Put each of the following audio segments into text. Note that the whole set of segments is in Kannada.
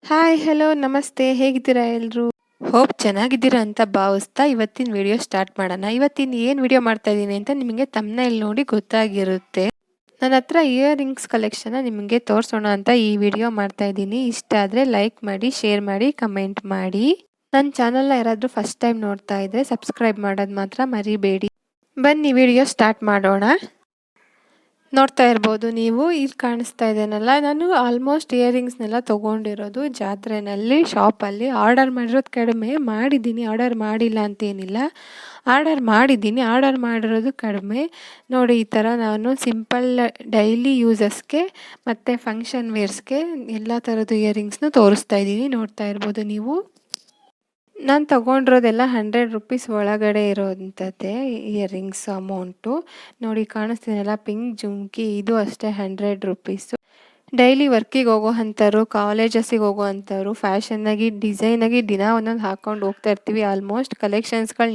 ಹಾಯ್ ಹಲೋ ನಮಸ್ತೆ, ಹೇಗಿದ್ದೀರಾ ಎಲ್ಲರೂ? ಹೋಪ್ ಚೆನ್ನಾಗಿದ್ದೀರಾ ಅಂತ ಭಾವಿಸ್ತಾ ಇವತ್ತಿನ ವಿಡಿಯೋ ಸ್ಟಾರ್ಟ್ ಮಾಡೋಣ. ಇವತ್ತಿನ ಏನು ವಿಡಿಯೋ ಮಾಡ್ತಾ ಇದ್ದೀನಿ ಅಂತ ನಿಮಗೆ ತಮ್ನೇಲ್ ನೋಡಿ ಗೊತ್ತಾಗಿರುತ್ತೆ. ನನ್ನ ಹತ್ರ ಇಯರ್ ರಿಂಗ್ಸ್ ಕಲೆಕ್ಷನ್ನ ನಿಮಗೆ ತೋರಿಸೋಣ ಅಂತ ಈ ವಿಡಿಯೋ ಮಾಡ್ತಾ ಇದ್ದೀನಿ. ಇಷ್ಟ ಆದರೆ ಲೈಕ್ ಮಾಡಿ, ಶೇರ್ ಮಾಡಿ, ಕಮೆಂಟ್ ಮಾಡಿ. ನನ್ನ ಚಾನಲ್ನ ಯಾರಾದರೂ ಫಸ್ಟ್ ಟೈಮ್ ನೋಡ್ತಾ ಇದ್ದರೆ ಸಬ್ಸ್ಕ್ರೈಬ್ ಮಾಡೋದು ಮಾತ್ರ ಮರಿಬೇಡಿ. ಬನ್ನಿ ವಿಡಿಯೋ ಸ್ಟಾರ್ಟ್ ಮಾಡೋಣ. ನೋಡ್ತಾ ಇರ್ಬೋದು ನೀವು, ಇಲ್ಲಿ ಕಾಣಿಸ್ತಾ ಇದ್ದೇನಲ್ಲ, ನಾನು ಆಲ್ಮೋಸ್ಟ್ ಇಯರಿಂಗ್ಸ್ನೆಲ್ಲ ತೊಗೊಂಡಿರೋದು ಜಾತ್ರೆಯಲ್ಲಿ, ಶಾಪಲ್ಲಿ. ಆರ್ಡರ್ ಮಾಡಿರೋದು ಕಡಿಮೆ, ಮಾಡಿದ್ದೀನಿ, ಆರ್ಡರ್ ಮಾಡಿಲ್ಲ ಅಂತೇನಿಲ್ಲ, ಆರ್ಡರ್ ಮಾಡಿರೋದು ಕಡಿಮೆ. ನೋಡಿ, ಈ ಥರ ನಾನು ಸಿಂಪಲ್ ಡೈಲಿ ಯೂಸಸ್ಗೆ ಮತ್ತು ಫಂಕ್ಷನ್ ವೇರ್ಸ್ಗೆ ಎಲ್ಲ ಥರದ್ದು ಇಯರಿಂಗ್ಸ್ನ ತೋರಿಸ್ತಾ ಇದ್ದೀನಿ. ನೋಡ್ತಾ ಇರ್ಬೋದು ನೀವು, ನಾನು ತೊಗೊಂಡಿರೋದೆಲ್ಲ 100 ರುಪೀಸ್ ಒಳಗಡೆ ಇರೋವಂಥದ್ದೇ ಇಯರಿಂಗ್ಸ್ ಅಮೌಂಟು. ನೋಡಿ ಕಾಣಿಸ್ತೀನಲ್ಲ, ಪಿಂಕ್ ಜುಮ್ಕಿ, ಇದು ಅಷ್ಟೇ 100 ರುಪೀಸು. ಡೈಲಿ ವರ್ಕಿಗೆ ಹೋಗೋ ಅಂಥವ್ರು, ಕಾಲೇಜಸ್ಸಿಗೆ ಹೋಗೋ ಅಂಥವ್ರು, ಫ್ಯಾಷನ್ನಾಗಿ ಡಿಸೈನಾಗಿ ದಿನ ಒಂದೊಂದು ಹಾಕ್ಕೊಂಡು ಹೋಗ್ತಾ ಇರ್ತೀವಿ. ಆಲ್ಮೋಸ್ಟ್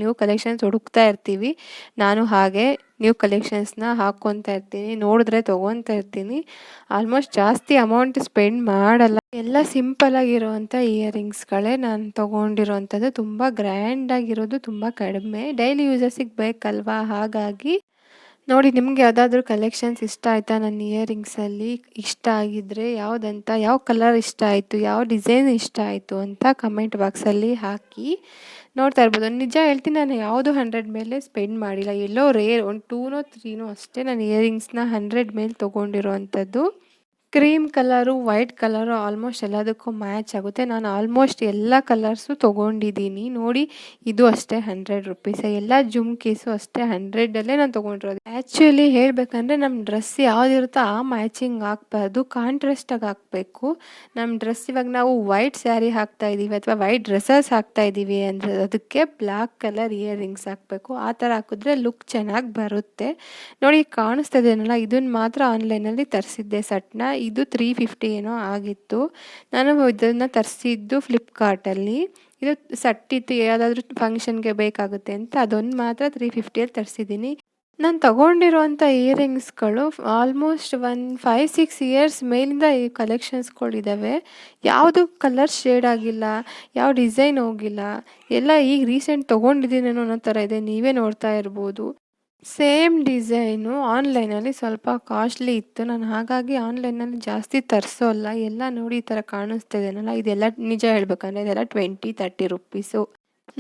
ನ್ಯೂ ಕಲೆಕ್ಷನ್ಸ್ ಹುಡುಕ್ತಾ ಇರ್ತೀವಿ. ನಾನು ಹಾಗೆ ನ್ಯೂ ಕಲೆಕ್ಷನ್ಸ್ನ ಹಾಕ್ಕೊತಾ ಇರ್ತೀನಿ, ನೋಡಿದ್ರೆ ತೊಗೊತಾ ಇರ್ತೀನಿ. ಆಲ್ಮೋಸ್ಟ್ ಜಾಸ್ತಿ ಅಮೌಂಟ್ ಸ್ಪೆಂಡ್ ಮಾಡಲ್ಲ, ಎಲ್ಲ ಸಿಂಪಲಾಗಿರೋವಂಥ ಇಯರಿಂಗ್ಸ್ಗಳೇ ನಾನು ತೊಗೊಂಡಿರೋವಂಥದ್ದು. ತುಂಬ ಗ್ರ್ಯಾಂಡಾಗಿರೋದು ತುಂಬ ಕಡಿಮೆ, ಡೈಲಿ ಯೂಸಸ್ಸಿಗೆ ಬೇಕಲ್ವಾ, ಹಾಗಾಗಿ. ನೋಡಿ, ನಿಮ್ಗೆ ಯಾವುದಾದ್ರೂ ಕಲೆಕ್ಷನ್ಸ್ ಇಷ್ಟ ಆಯಿತಾ ನನ್ನ ಇಯರಿಂಗ್ಸಲ್ಲಿ? ಇಷ್ಟ ಆಗಿದ್ದರೆ ಯಾವ ಕಲರ್ ಇಷ್ಟ ಆಯಿತು, ಯಾವ ಡಿಸೈನ್ ಇಷ್ಟ ಆಯಿತು ಅಂತ ಕಮೆಂಟ್ ಬಾಕ್ಸಲ್ಲಿ ಹಾಕಿ. ನೋಡ್ತಾ ಇರ್ಬೋದು, ನಿಜ ಹೇಳ್ತೀನಿ, ನಾನು ಯಾವುದು 100 ಮೇಲೆ ಸ್ಪೆಂಡ್ ಮಾಡಿಲ್ಲ. ಎಲ್ಲೋ ರೇರ್ ಒಂದು 2ನೋ 3ನೋ ಅಷ್ಟೇ ನಾನು ಇಯರಿಂಗ್ಸ್ನ 100 ಮೇಲೆ ತೊಗೊಂಡಿರೋವಂಥದ್ದು. Cream colour, white colour almost ಎಲ್ಲದಕ್ಕೂ ಮ್ಯಾಚ್ ಆಗುತ್ತೆ. ನಾನು ಆಲ್ಮೋಸ್ಟ್ ಎಲ್ಲ ಕಲರ್ಸು ತೊಗೊಂಡಿದ್ದೀನಿ. ನೋಡಿ, ಇದು ಅಷ್ಟೇ 100 ರುಪೀಸೇ. ಎಲ್ಲ ಜುಮ್ಕೀಸು ಅಷ್ಟೇ 100ಅಲ್ಲೇ ನಾನು ತೊಗೊಂಡಿರೋದು. ಆ್ಯಕ್ಚುಲಿ ಹೇಳಬೇಕಂದ್ರೆ ನಮ್ಮ ಡ್ರೆಸ್ ಯಾವುದಿರುತ್ತೋ ಆ ಮ್ಯಾಚಿಂಗ್ ಹಾಕ್ಬಾರ್ದು, ಕಾಂಟ್ರಾಸ್ಟಾಗಿ ಹಾಕಬೇಕು. ನಮ್ಮ ಡ್ರೆಸ್ ಇವಾಗ ನಾವು ವೈಟ್ ಸ್ಯಾರಿ ಹಾಕ್ತಾಯಿದ್ದೀವಿ ಅಥವಾ ವೈಟ್ ಡ್ರೆಸ್ಸಸ್ ಹಾಕ್ತಾಯಿದ್ದೀವಿ ಅಂದರೆ ಅದಕ್ಕೆ ಬ್ಲ್ಯಾಕ್ ಕಲರ್ ಇಯರಿಂಗ್ಸ್ ಹಾಕಬೇಕು. ಆ ಥರ ಹಾಕಿದ್ರೆ ಲುಕ್ ಚೆನ್ನಾಗಿ ಬರುತ್ತೆ. ನೋಡಿ, ಕಾಣಿಸ್ತಿದೇನಲ್ಲ, ಇದನ್ನು ಮಾತ್ರ ಆನ್ಲೈನಲ್ಲಿ ತರಿಸಿದ್ದೆ ಸೆಟ್ನ. ಇದು 350 ಏನೋ ಆಗಿತ್ತು. ನಾನು ಇದನ್ನು ತರಿಸಿದ್ದು ಫ್ಲಿಪ್ಕಾರ್ಟಲ್ಲಿ. ಇದು ಸೆಟ್ಟಿತ್ತು, ಯಾವುದಾದ್ರೂ ಫಂಕ್ಷನ್ಗೆ ಬೇಕಾಗುತ್ತೆ ಅಂತ ಅದೊಂದು ಮಾತ್ರ 350ಅಲ್ಲಿ ತರಿಸಿದ್ದೀನಿ. ನಾನು ತೊಗೊಂಡಿರೋವಂಥ ಇಯರಿಂಗ್ಸ್ಗಳು ಆಲ್ಮೋಸ್ಟ್ ಒಂದು 5-6 ಇಯರ್ಸ್ ಮೇಲಿಂದ ಈ ಕಲೆಕ್ಷನ್ಸ್ಗಳಿದ್ದಾವೆ. ಯಾವುದು ಕಲರ್ ಶೇಡ್ ಆಗಿಲ್ಲ, ಯಾವ ಡಿಸೈನ್ ಹೋಗಿಲ್ಲ, ಎಲ್ಲ ಈಗ ರೀಸೆಂಟ್ ತೊಗೊಂಡಿದ್ದೀನೇನೋ ಅನ್ನೋ ಥರ ಇದೆ. ನೀವೇ ನೋಡ್ತಾ ಇರ್ಬೋದು. ಸೇಮ್ ಡಿಸೈನು ಆನ್ಲೈನಲ್ಲಿ ಸ್ವಲ್ಪ ಕಾಸ್ಟ್ಲಿ ಇತ್ತು. ನಾನು ಹಾಗಾಗಿ ಆನ್ಲೈನಲ್ಲಿ ಜಾಸ್ತಿ ತರಿಸೋಲ್ಲ. ಎಲ್ಲ ನೋಡಿ ಈ ಥರ ಕಾಣಿಸ್ತಿದೇನಲ್ಲ, ಇದೆಲ್ಲ ನಿಜ ಹೇಳ್ಬೇಕಂದ್ರೆ ಇದೆಲ್ಲ 20-30 ರುಪೀಸು.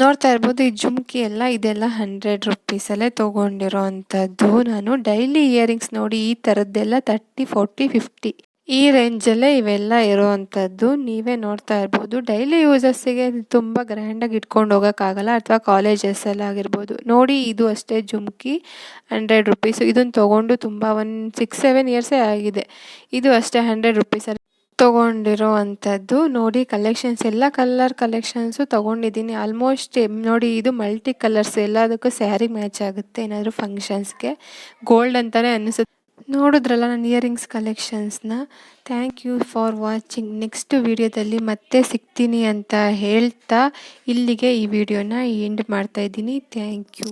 ನೋಡ್ತಾ ಇರ್ಬೋದು, ಈ ಜುಮ್ಕಿ ಇದೆಲ್ಲ 100 ರುಪೀಸಲ್ಲೇ ತೊಗೊಂಡಿರೋ ಅಂಥದ್ದು. ನಾನು ಡೈಲಿ ಇಯರಿಂಗ್ಸ್ ನೋಡಿ ಈ ಥರದ್ದೆಲ್ಲ 30, 40, 50 ಈ ರೇಂಜಲ್ಲೇ ಇವೆಲ್ಲ ಇರೋವಂಥದ್ದು. ನೀವೇ ನೋಡ್ತಾ ಇರ್ಬೋದು. ಡೈಲಿ ಯೂಸಸ್ಸಿಗೆ ತುಂಬ ಗ್ರ್ಯಾಂಡಾಗಿ ಇಟ್ಕೊಂಡು ಹೋಗೋಕ್ಕಾಗಲ್ಲ, ಅಥವಾ ಕಾಲೇಜಸ್ಸಲ್ಲಾಗಿರ್ಬೋದು. ನೋಡಿ, ಇದು ಅಷ್ಟೇ ಜುಮ್ಕಿ 100 ರುಪೀಸು. ಇದನ್ನು ತೊಗೊಂಡು ತುಂಬ ಒಂದು 6-7 ಇಯರ್ಸೇ ಆಗಿದೆ. ಇದು ಅಷ್ಟೇ 100 ರುಪೀಸಲ್ಲಿ ತೊಗೊಂಡಿರೋ ಅಂಥದ್ದು. ನೋಡಿ, ಕಲೆಕ್ಷನ್ಸ್ ಎಲ್ಲ ಕಲರ್ ಕಲೆಕ್ಷನ್ಸು ತೊಗೊಂಡಿದ್ದೀನಿ ಆಲ್ಮೋಸ್ಟ್. ನೋಡಿ, ಇದು ಮಲ್ಟಿ ಕಲರ್ಸ್, ಎಲ್ಲದಕ್ಕೂ ಸ್ಯಾರಿಗೆ ಮ್ಯಾಚ್ ಆಗುತ್ತೆ, ಏನಾದರೂ ಫಂಕ್ಷನ್ಸ್ಗೆ. ಗೋಲ್ಡ್ ಅಂತಲೇ ಅನ್ನಿಸುತ್ತೆ. ನೋಡಿದ್ರಲ್ಲ ನನ್ನ ಇಯರಿಂಗ್ಸ್ ಕಲೆಕ್ಷನ್ಸ್ನ. Thank you for watching. Next ವಿಡಿಯೋದಲ್ಲಿ ಮತ್ತೆ ಸಿಗ್ತೀನಿ ಅಂತ ಹೇಳ್ತಾ ಇಲ್ಲಿಗೆ ಈ ವಿಡಿಯೋನ ಎಂಡ್ ಮಾಡ್ತಾಯಿದ್ದೀನಿ. Thank you.